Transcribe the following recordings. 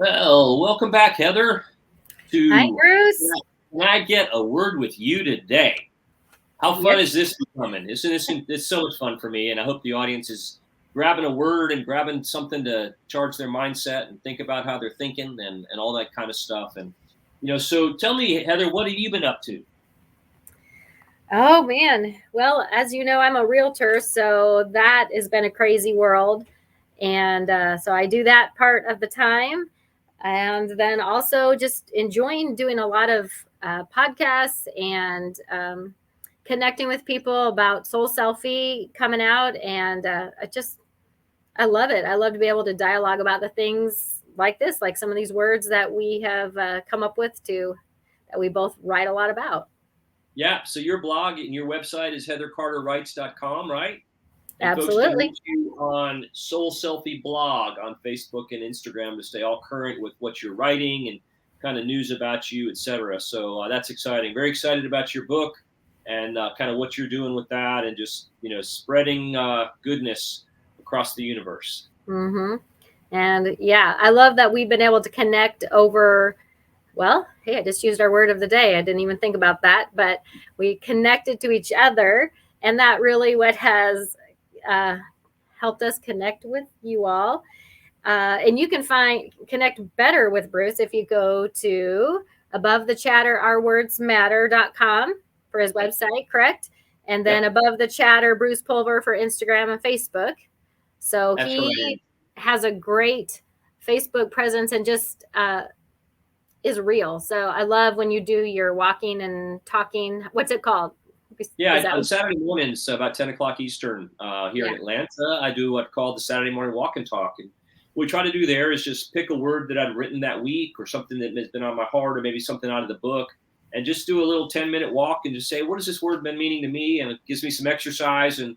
Well, welcome back, Heather, Hi, to Bruce. Can I Get a Word with You today? How fun Yes. is this becoming? Isn't this it's so much fun for me, and I hope the audience is grabbing a word and grabbing something to charge their mindset and think about how they're thinking and all that kind of stuff. And so tell me, Heather, what have you been up to? Oh, man. Well, as you know, I'm a realtor, so that has been a crazy world. And so I do that part of the time. And then also just enjoying doing a lot of podcasts and connecting with people about Soul Selfie coming out. And I love it. I love to be able to dialogue about the things like this, like some of these words that we have come up with that we both write a lot about. Yeah, so your blog and your website is heathercarterwrites.com, right? And folks can Absolutely. reach you on Soul Selfie Blog on Facebook and Instagram to stay all current with what you're writing and kind of news about you, etc. So that's exciting. Very excited about your book and kind of what you're doing with that, and just spreading goodness across the universe. hmm And yeah, I love that we've been able to connect over, well, hey, I just used our word of the day. I didn't even think about that, but we connected to each other. And that really what has uh, helped us connect with you all. And you can connect better with Bruce if you go to above the chatter, ourwordsmatter.com for his Yep. website, correct? And then Yep. above the chatter, Bruce Pulver for Instagram and Facebook. So That's right. he has a great Facebook presence and just is real. So I love when you do your walking and talking. What's it called? Is Yeah, that on Saturday mornings, about 10 o'clock Eastern, here in yeah? Atlanta, I do what's called the Saturday morning walk and talk. And what we try to do there is just pick a word that I'd written that week or something that has been on my heart, or maybe something out of the book, and just do a little 10-minute walk and just say, what has this word been meaning to me? And it gives me some exercise and,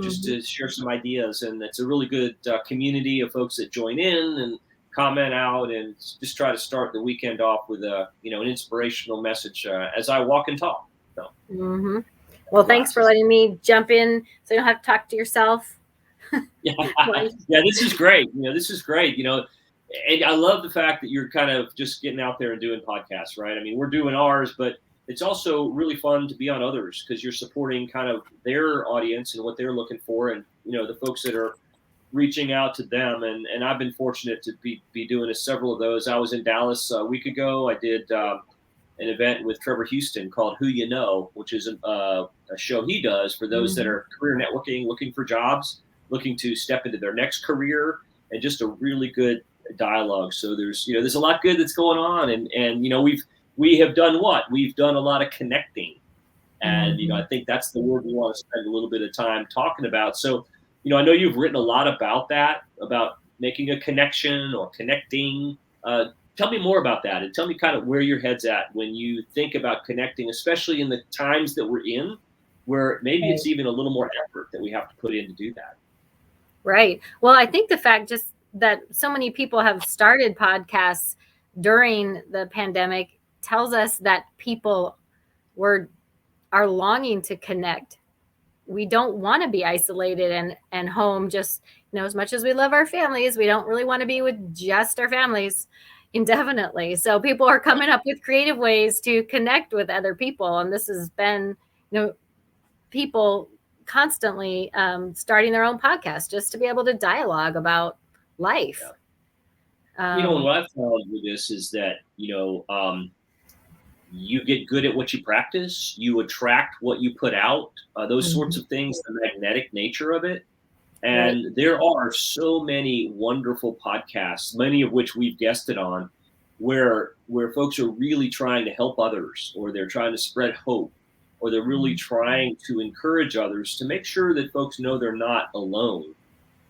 just hmm to share some ideas. And it's a really good community of folks that join in and comment out and just try to start the weekend off with an inspirational message as I walk and talk. So hmm that's Well, why. thanks for letting me jump in, so you don't have to talk to yourself. Yeah, Well, yeah, this is great. This is great. And I love the fact that you're kind of just getting out there and doing podcasts, right? I mean, we're doing ours, but it's also really fun to be on others because you're supporting kind of their audience and what they're looking for, and the folks that are reaching out to them. And I've been fortunate to be doing several of those. I was in Dallas a week ago. I did an event with Trevor Houston called Who You Know, which is a show he does for those that hmm are career networking, looking for jobs, looking to step into their next career, and just a really good dialogue. So there's a lot good that's going on, and we have done what we've done a lot of connecting, and hmm I think that's the word we want to spend a little bit of time talking about. So I know you've written a lot about that, about making a connection or connecting. Tell me more about that, and tell me kind of where your head's at when you think about connecting, especially in the times that we're in, where maybe Right. it's even a little more effort that we have to put in to do that. Right. Well, I think the fact just that so many people have started podcasts during the pandemic tells us that people were are longing to connect. We don't want to be isolated and home, just as much as we love our families, we don't really want to be with just our families indefinitely. So people are Right. coming up with creative ways to connect with other people, and this has been people constantly starting their own podcast just to be able to dialogue about life. Yeah. And um, what I've found with this is that you get good at what you practice, you attract what you put out, those sorts mhm, of things, the magnetic nature of it. right. And there are so many wonderful podcasts, many of which we've guested on, where folks are really trying to help others, or they're trying to spread hope, or they're really trying to encourage others to make sure that folks know they're not alone.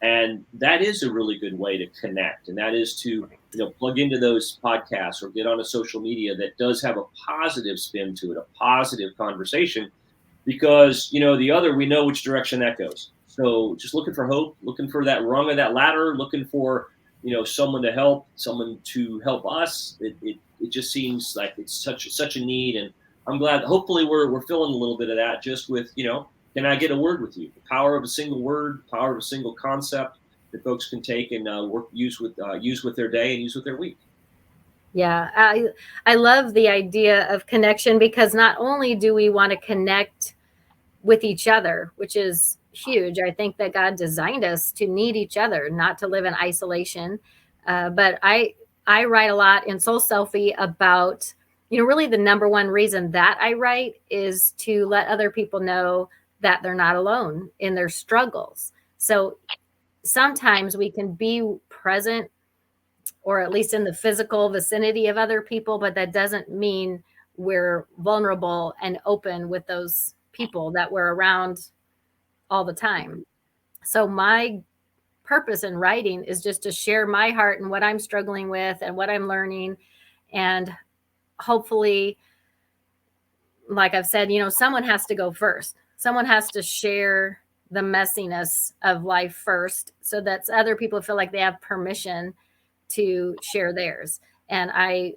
And that is a really good way to connect, and that is to plug into those podcasts or get on a social media that does have a positive spin to it, a positive conversation, because the other, we know which direction that goes. So just looking for hope, looking for that rung of that ladder, looking for someone to help us. It just seems like it's such a need, and I'm glad. Hopefully, we're filling a little bit of that just with can I get a word with you? The power of a single word, the power of a single concept. that folks can take and use with their day and use with their week. Yeah, I love the idea of connection, because not only do we want to connect with each other, which is huge. I think that God designed us to need each other, not to live in isolation. But I write a lot in Soul Selfie about, really the number one reason that I write is to let other people know that they're not alone in their struggles. So sometimes we can be present, or at least in the physical vicinity of other people, but that doesn't mean we're vulnerable and open with those people that we're around all the time. So my purpose in writing is just to share my heart and what I'm struggling with and what I'm learning. And hopefully, like I've said, someone has to go first. Someone has to share the messiness of life first, so that other people feel like they have permission to share theirs. And I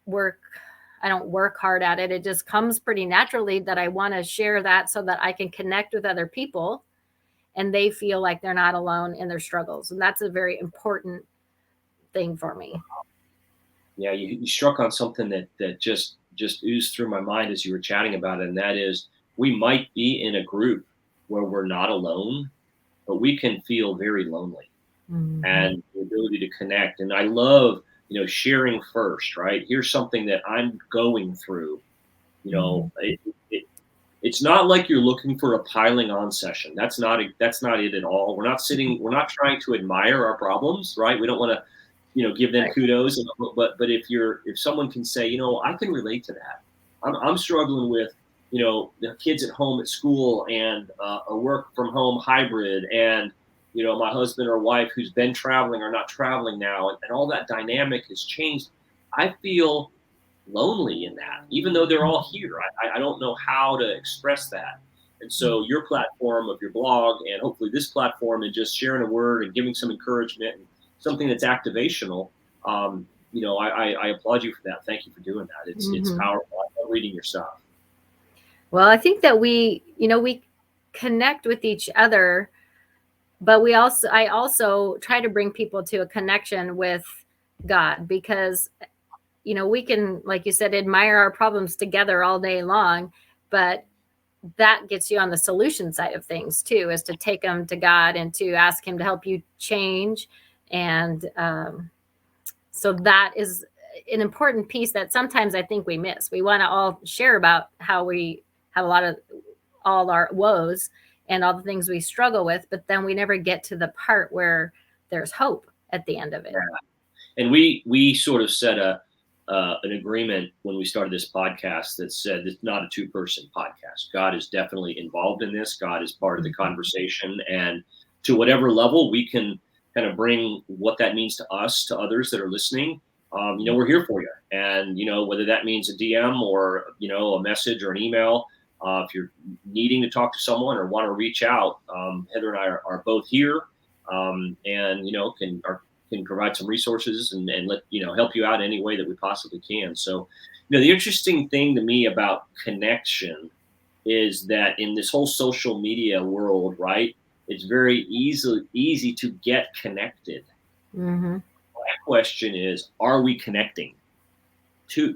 don't work hard at it. It just comes pretty naturally that I want to share that, so that I can connect with other people and they feel like they're not alone in their struggles. And that's a very important thing for me. Yeah, you struck on something that just oozed through my mind as you were chatting about it, and that is, we might be in a group where we're not alone, but we can feel very lonely. Mm-hmm. And the ability to connect. And I love, sharing first, right? Here's something that I'm going through. It's not like you're looking for a piling on session. That's not it at all. We're not trying to admire our problems, right? We don't want to, give them kudos. But if someone can say, I can relate to that. I'm struggling with, the kids at home at school, and a work from home hybrid, and my husband or wife who's been traveling or not traveling now, and all that dynamic has changed. I feel lonely in that, even though they're all here. I don't know how to express that. And so your platform of your blog, and hopefully this platform, and just sharing a word and giving some encouragement and something that's activational, I applaud you for that. Thank you for doing that. It's powerful. I love reading your stuff. Well, I think that we connect with each other, but I also try to bring people to a connection with God, because, we can, like you said, admire our problems together all day long, but that gets you on the solution side of things too, is to take them to God and to ask him to help you change. And so that is an important piece that sometimes I think we miss. We want to all share about how we have a lot of all our woes and all the things we struggle with, but then we never get to the part where there's hope at the end of it. Yeah. And we sort of set an agreement when we started this podcast that said it's not a two-person podcast. God is definitely involved in this. God is part of the conversation, and to whatever level we can kind of bring what that means to us, to others that are listening, we're here for you. And, whether that means a DM or, a message or an email, if you're needing to talk to someone or want to reach out, Heather and I are both here, and, can provide some resources and let, help you out any way that we possibly can. So, the interesting thing to me about connection is that in this whole social media world, right, it's very easy to get connected. Mm-hmm. My question is, are we connecting?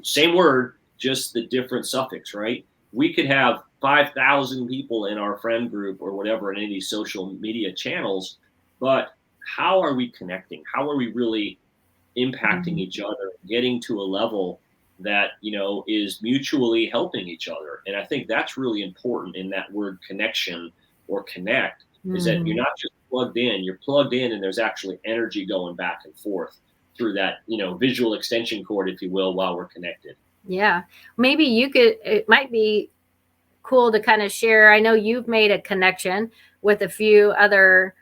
Same word, just the different suffix, right? We could have 5,000 people in our friend group or whatever in any of these social media channels, but how are we connecting? How are we really impacting each other, getting to a level that, is mutually helping each other? And I think that's really important in that word connection or connect, is that you're not just plugged in, you're plugged in, and there's actually energy going back and forth through that, visual extension cord, if you will, while we're connected. Yeah. Maybe it might be cool to kind of share. I know you've made a connection with a few other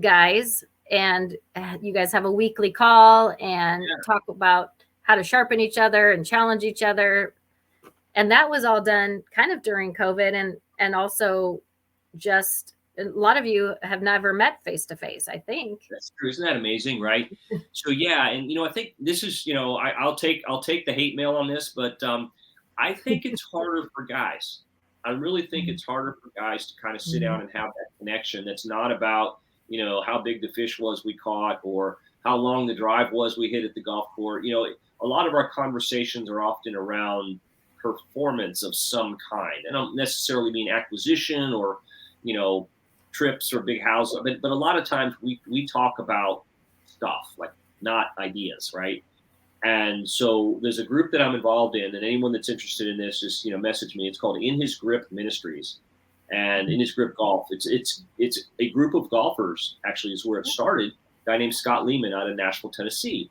guys, and you guys have a weekly call and talk about how to sharpen each other and challenge each other. And that was all done kind of during COVID, and also just a lot of you have never met face to face, I think. That's true. Isn't that amazing? Right. So, yeah. And, I think this is, I'll take the hate mail on this, but I think it's harder for guys. I really think it's harder for guys to kind of sit down and have that connection. That's not about, how big the fish was we caught, or how long the drive was we hit at the golf course. A lot of our conversations are often around performance of some kind. I don't necessarily mean acquisition or, trips or big houses, but a lot of times we talk about stuff, like not ideas, right? And so there's a group that I'm involved in, and anyone that's interested in this, just message me. It's called In His Grip Ministries, and In His Grip Golf. It's a group of golfers. Actually, is where it started. A guy named Scott Lehman out of Nashville, Tennessee,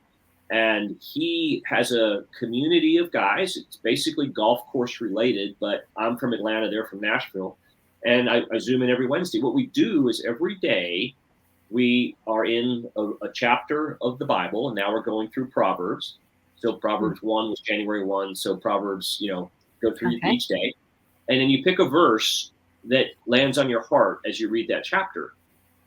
and he has a community of guys. It's basically golf course related, but I'm from Atlanta, they're from Nashville, and I Zoom in every Wednesday. What we do is every day we are in a chapter of the Bible, and now we're going through Proverbs. So Proverbs 1 was January 1. So Proverbs, go through each day. And then you pick a verse that lands on your heart as you read that chapter.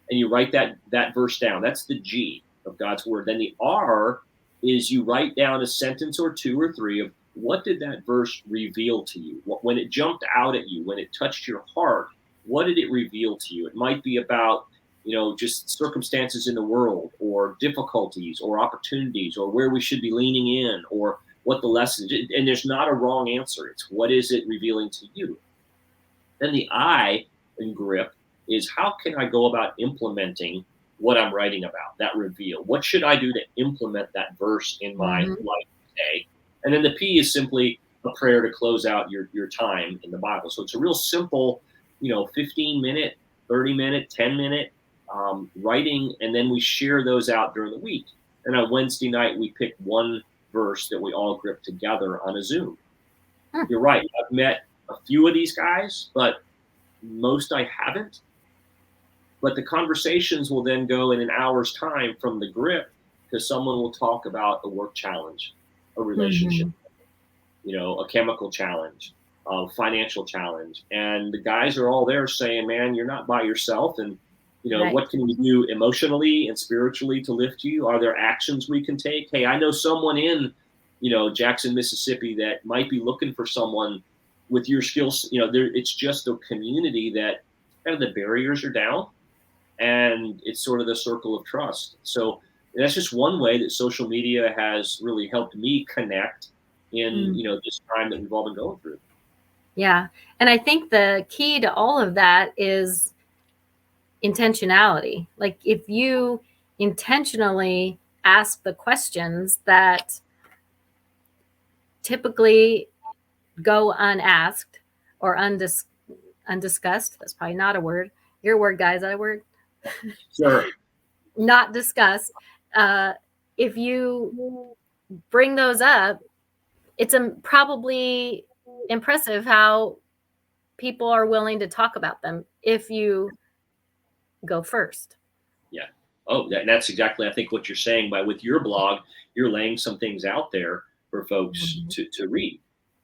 And you write that verse down. That's the G of God's word. Then the R is you write down a sentence or two or three of what did that verse reveal to you? When it jumped out at you, when it touched your heart, what did it reveal to you? It might be about just circumstances in the world, or difficulties, or opportunities, or where we should be leaning in, or what the lesson is. And there's not a wrong answer. It's what is it revealing to you? Then the I in grip is how can I go about implementing what I'm writing about, that reveal? What should I do to implement that verse in my life today? And then the P is simply a prayer to close out your time in the Bible. So it's a real simple, 15-minute, 30-minute, 10-minute writing, and then we share those out during the week. And on Wednesday night, we pick one verse that we all grip together on a Zoom. You're right. I've met a few of these guys, but most I haven't. But the conversations will then go in an hour's time from the grip, because someone will talk about a work challenge, a relationship, a chemical challenge, a financial challenge. And the guys are all there saying, man, you're not by yourself. And right. What can we do emotionally and spiritually to lift you? Are there actions we can take? Hey, I know someone in, Jackson, Mississippi that might be looking for someone with your skills. It's just a community that kind of the barriers are down, and it's sort of the circle of trust. So that's just one way that social media has really helped me connect in, this time that we've all been going through. Yeah. And I think the key to all of that is intentionality. Like if you intentionally ask the questions that typically go unasked or undiscussed, that's probably not a word. Your word, guys, is that a word? Sure. Not discussed. If you bring those up, it's probably impressive how people are willing to talk about them if you go first. Yeah. Oh, that's exactly, I think, what you're saying. With your blog, you're laying some things out there for folks to read.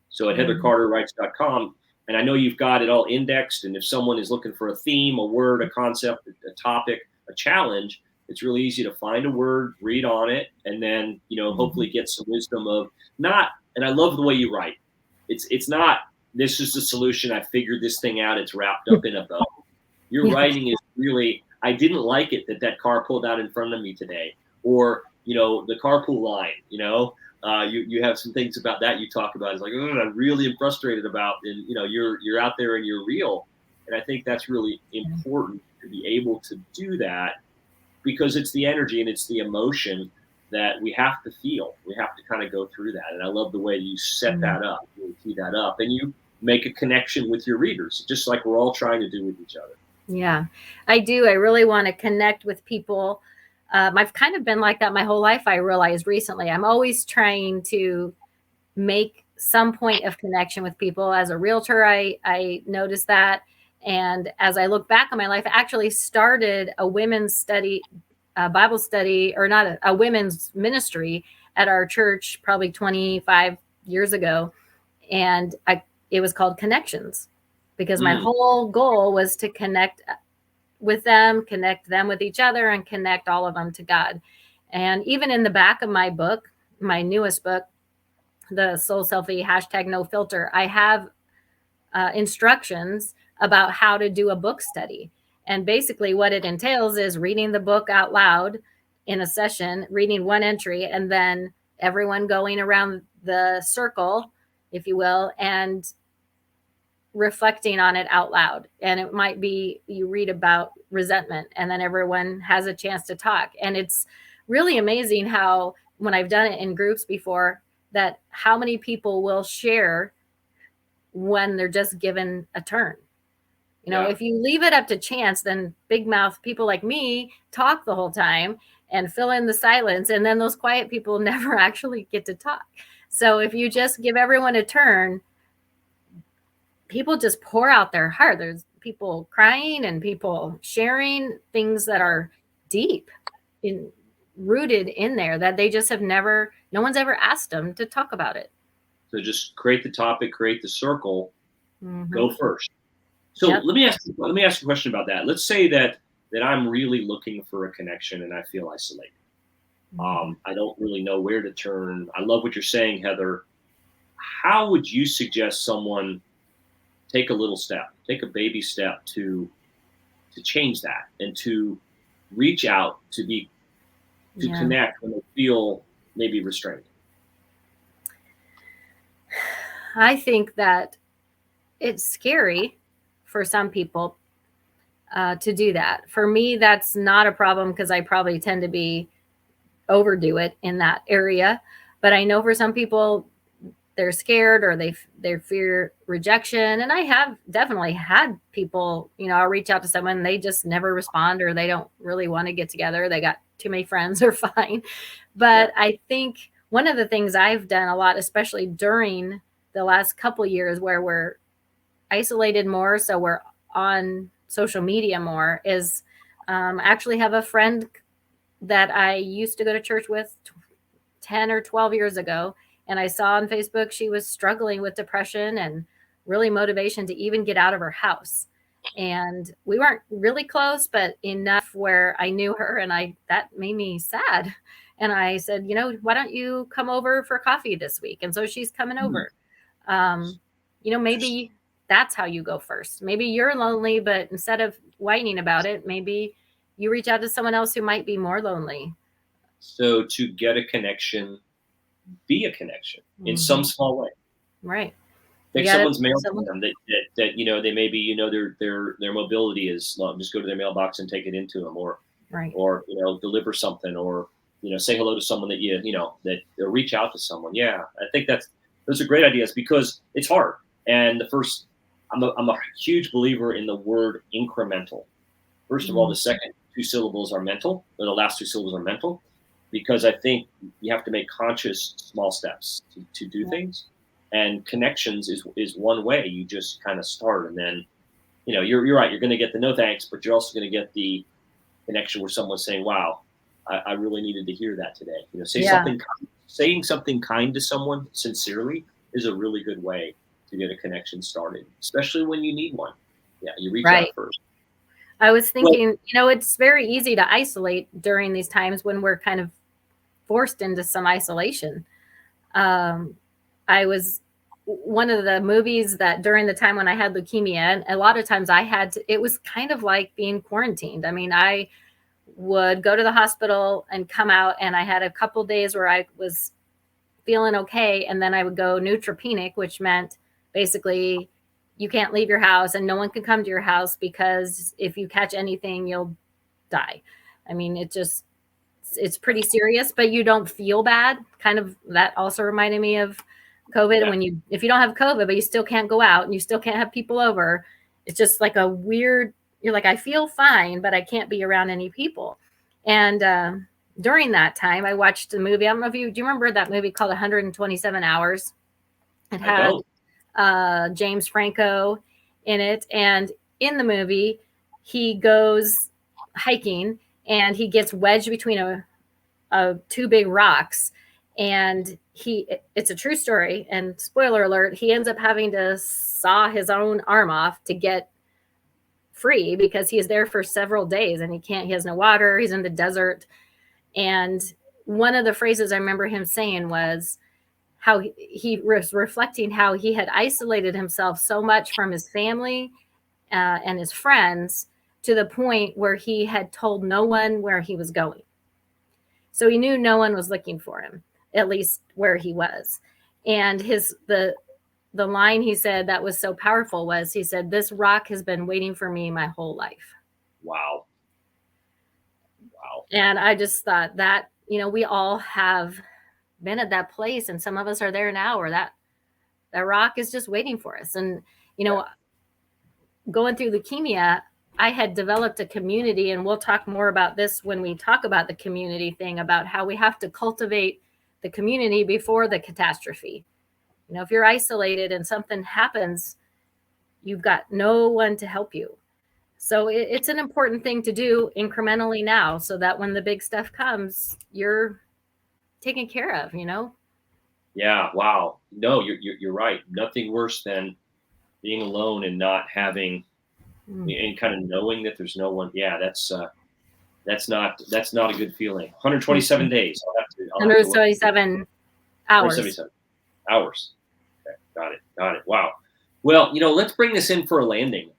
So at heathercarterwrites.com, and I know you've got it all indexed, and if someone is looking for a theme, a word, a concept, a topic, a challenge, it's really easy to find a word, read on it, and then, hopefully get some wisdom of not, and I love the way you write. It's not, this is the solution, I figured this thing out, it's wrapped up in a bow. Your writing is really, I didn't like it that car pulled out in front of me today, or, the carpool line, you have some things about that you talk about. It's like, I'm really frustrated about, and, you're out there and you're real. And I think that's really important to be able to do that, because it's the energy and it's the emotion that we have to feel. We have to kind of go through that. And I love the way you set that up, you tee that up, and you make a connection with your readers, just like we're all trying to do with each other. Yeah, I do. I really want to connect with people. I've kind of been like that my whole life. I realized recently, I'm always trying to make some point of connection with people. As a realtor, I noticed that. And as I look back on my life, I actually started a women's study, Bible study, or not a women's ministry at our church probably 25 years ago. And it was called Connections, because my whole goal was to connect with them with each other, and connect all of them to God. And even in the back of my book, my newest book, the Soul Selfie #NoFilter, I have instructions about how to do a book study. And basically what it entails is reading the book out loud in a session, reading one entry, and then everyone going around the circle, if you will, and reflecting on it out loud. And it might be you read about resentment, and then everyone has a chance to talk. And it's really amazing how, when I've done it in groups before, that how many people will share when they're just given a turn. If you leave it up to chance, then big mouth people like me talk the whole time and fill in the silence. And then those quiet people never actually get to talk. So if you just give everyone a turn, people just pour out their heart. There's people crying and people sharing things that are deep rooted in there that they just have no one's ever asked them to talk about it. So just create the topic, create the circle, go first. So let me ask you a question about that. Let's say that I'm really looking for a connection and I feel isolated. I don't really know where to turn. I love what you're saying, Heather. How would you suggest someone take a little step, take a baby step to change that and to reach out, to connect when they feel maybe restrained? I think that it's scary for some people to do that. For me, that's not a problem because I probably tend to overdo it in that area. But I know for some people, they're scared or they fear rejection. And I have definitely had people, I'll reach out to someone and they just never respond, or they don't really want to get together. They got too many friends or fine. But I think one of the things I've done a lot, especially during the last couple of years where we're isolated more, so we're on social media more, is actually have a friend that I used to go to church with 10 or 12 years ago. And I saw on Facebook she was struggling with depression and really motivation to even get out of her house. And we weren't really close, but enough where I knew her, and that made me sad. And I said, why don't you come over for coffee this week? And so she's coming over. Maybe that's how you go first. Maybe you're lonely, but instead of whining about it, maybe you reach out to someone else who might be more lonely. So to get a connection, be a connection in some small way. Right. Take someone's mail to them that they may be, their mobility is low. Just go to their mailbox and take it into them, or deliver something, or say hello to someone that or reach out to someone. Yeah, I think those are great ideas because it's hard. And I'm a huge believer in the word incremental. First of all, the second two syllables are mental, or the last two syllables are mental, because I think you have to make conscious small steps to do things. And connections is one way. You just kind of start, and then, you're right. You're going to get the no thanks, but you're also going to get the connection where someone's saying, "Wow, I really needed to hear that today." Saying something kind to someone sincerely is a really good way to get a connection started, especially when you need one. Yeah, you reach out first. I was thinking, it's very easy to isolate during these times when we're kind of forced into some isolation. One of the movies that during the time when I had leukemia, and a lot of times it was kind of like being quarantined. I mean, I would go to the hospital and come out, and I had a couple days where I was feeling okay. And then I would go neutropenic, which meant basically you can't leave your house and no one can come to your house, because if you catch anything, you'll die. I mean, it's pretty serious, but you don't feel bad. Kind of that also reminded me of COVID. Yeah. If you don't have COVID, but you still can't go out and you still can't have people over, it's just like a weird, you're like, I feel fine, but I can't be around any people. And during that time, I watched a movie. I don't know do you remember that movie called 127 Hours? It had James Franco in it. And in the movie, he goes hiking and he gets wedged between two big rocks. And it's a true story. And spoiler alert, he ends up having to saw his own arm off to get free, because he is there for several days and he has no water. He's in the desert. And one of the phrases I remember him saying was how he was reflecting how he had isolated himself so much from his family and his friends to the point where he had told no one where he was going. So he knew no one was looking for him, at least where he was. And the line he said that was so powerful was, he said, "This rock has been waiting for me my whole life." Wow. Wow. And I just thought that, we all have been at that place, and some of us are there now, or that rock is just waiting for us. And, going through leukemia, I had developed a community, and we'll talk more about this when we talk about the community thing, about how we have to cultivate the community before the catastrophe. If you're isolated and something happens, you've got no one to help you. So it's an important thing to do incrementally now, so that when the big stuff comes, you're taken care of, Yeah. Wow. No, you're right. Nothing worse than being alone and not having, and kind of knowing that there's no one. Yeah, that's not a good feeling. 127 days. I'll have to 177 hours. 177 hours. Okay, got it. Wow. Well, let's bring this in for a landing.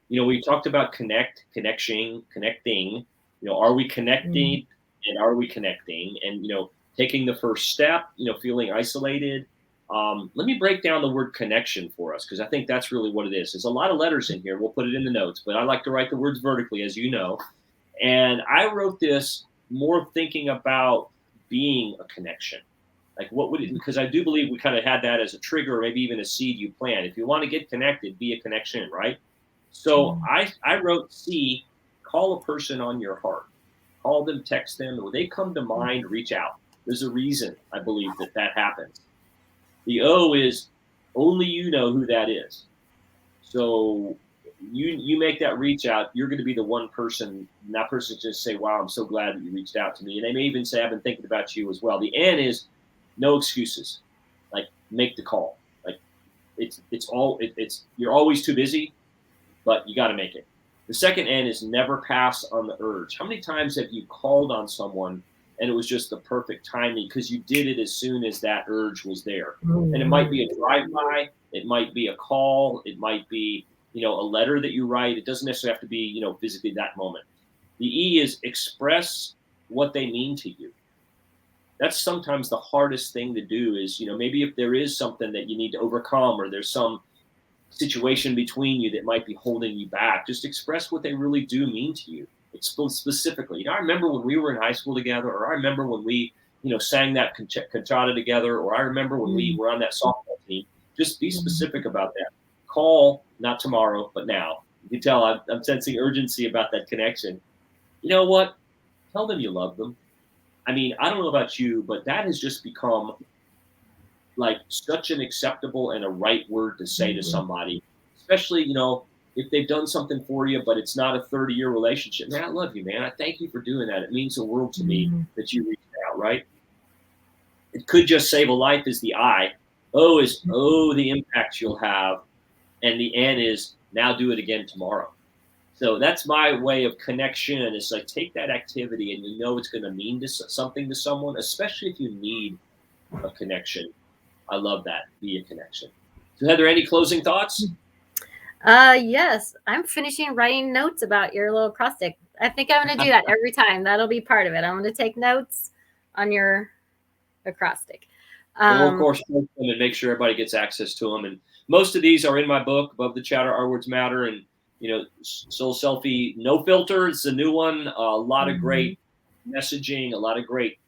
We talked about connecting. Are we connecting, and are we connecting? And taking the first step. Feeling isolated. Let me break down the word connection for us, because I think that's really what it is. There's a lot of letters in here. We'll put it in the notes, but I like to write the words vertically, as you know. And I wrote this more thinking about being a connection. Like, what would it, because I do believe we kind of had that as a trigger, or maybe even a seed you plant. If you want to get connected, be a connection, right? So I wrote C, call a person on your heart. Call them, text them, or they come to mind, reach out. There's a reason I believe that happens. The O is only you know who that is. So you make that reach out, you're going to be the one person, and that person just say, "Wow, I'm so glad that you reached out to me." And they may even say, "I've been thinking about you as well." The N is no excuses. Like, make the call. Like, it's you're always too busy, but you got to make it. The second N is never pass on the urge. How many times have you called on someone and it was just the perfect timing because you did it as soon as that urge was there? And it might be a drive-by, it might be a call, it might be, a letter that you write. It doesn't necessarily have to be, physically that moment. The E is express what they mean to you. That's sometimes the hardest thing to do is, maybe if there is something that you need to overcome, or there's some situation between you that might be holding you back, just express what they really do mean to you. Specifically, I remember when we were in high school together, or I remember when we, sang that cantata together, or I remember when we were on that softball team. Just be specific about that. Call, not tomorrow, but now. You can tell I'm sensing urgency about that connection. You know what? Tell them you love them. I mean, I don't know about you, but that has just become like such an acceptable and a right word to say to somebody, especially, if they've done something for you, but it's not a 30-year relationship. Man, I love you, man. I thank you for doing that. It means the world to me that you reached out, right? It could just save a life is the I. O is, the impact you'll have. And the N is, now do it again tomorrow. So that's my way of connection. It's like, take that activity and it's going to mean something to someone, especially if you need a connection. I love that. Be a connection. So Heather, any closing thoughts? Yes, I'm finishing writing notes about your little acrostic. I think I'm going to do that every time. That'll be part of it. I'm going to take notes on your acrostic. We'll, of course, post them and make sure everybody gets access to them. And most of these are in my book, Above the Chatter, Our Words Matter. And, Soul Selfie, No Filter. It's a new one. A lot of great messaging, a lot of great,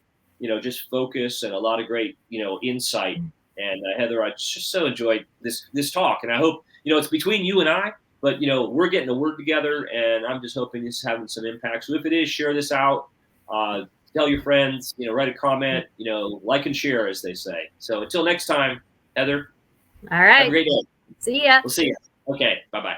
just focus, and a lot of great, insight. And Heather, I just so enjoyed this talk. And I hope, it's between you and I, but, we're getting the word together, and I'm just hoping this is having some impact. So if it is, share this out. Tell your friends, write a comment, like and share, as they say. So until next time, Heather. All right. Have a great day. See ya. We'll see you. Okay. Bye-bye.